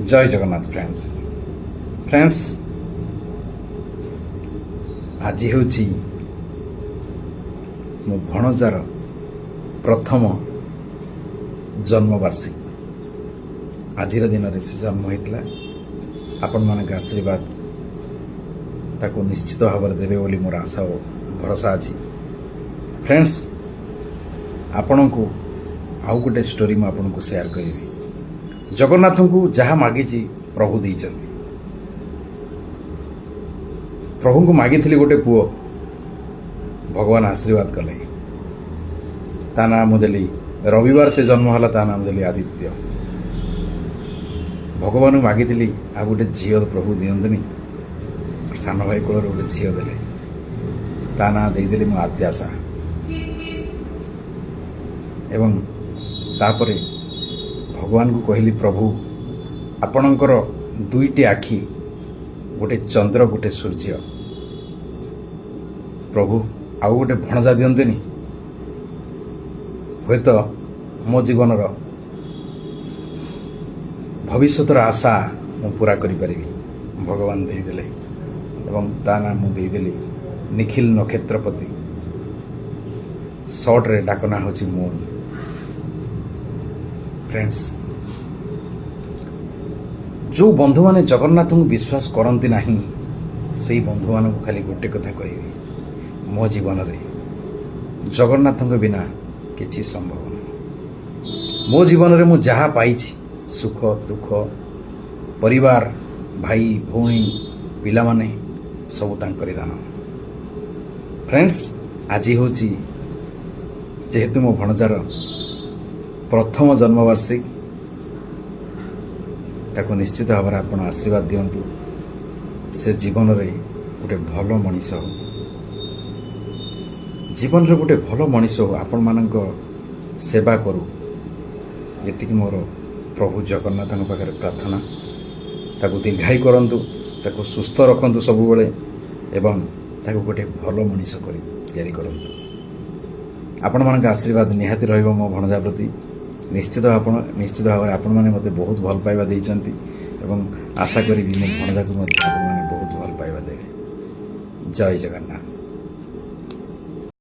जय जगन्नाथ फ्रेंड्स आज हूँ मो भणजार प्रथम जन्मवार्षिक। आज दिन से जन्म होता आपण मान आशीर्वाद ताको निश्चित भाव में देवे बोली मोर आशा और भरोसा अच्छी। फ्रेंड्स आपण को आउ गोटे स्टोरी मुझे आपन को शेयर करी। जगन्नाथ को जहाँ मागी प्रभु दीचन। प्रभु को मागी गोटे पुओ भगवान आशीर्वाद कले। ता नाम देली रविवार से जन्म है ता नाम देली आदित्य। भगवान को मागी आ गोटे झील प्रभु दिंतनी सान भाई कोल गोटे झील देले ता ना देदेली मो आद्याशा। एवं तापरे भगवान को कहली प्रभु आपणकर दुईटी आखि गोटे चंद्र गोटे सूर्य प्रभु आउ गोटे भणजा दिंतनी हे तो मो जीवन भविष्यतर आशा मु पूरा करि परिबी। भगवान देदेले एवं ता नाम मु देदेली निखिल नक्षत्रपति। शॉर्ट रे डाकना होची मून। फ्रेंड्स जो बंधु माने जगन्नाथ को विश्वास करती नहीं से बंधु मान को खाली गोटे कथा कहि मो जीवन रे जगन्नाथ के बिना किसी संभव नहीं। मो जीवन रे मु जहाँ पाई सुख दुख परिवार भाई भौणी पिला माने सब तांकरी दान। फ्रेंड्स आज हूँ जेहेतु मो भणजार प्रथम जन्मवार्षिक ताको निश्चित भाव में आप आशीर्वाद दिंतु से जीवन रे गोटे भल मनीष हो। जीवन रे गोटे भल मनीष हो आपण मानक सेवा करू ये मोर प्रभु जगन्नाथ पाखे प्रार्थना। ताको दीर्घायु करंतु ताको सुस्थ रखंतु सब बेले एवं ताको गोटे भल मनीष करी तैयारी करंतु। आपण मानक आशीर्वाद निहाती रहिबो मो भणजा प्रति। निश्चित भाव में आपण मैंने मत बहुत भल पाइबा देइचंती एवं आशा करी मो भणजा को बहुत भल पाइबा देवे। जय जगन्नाथ।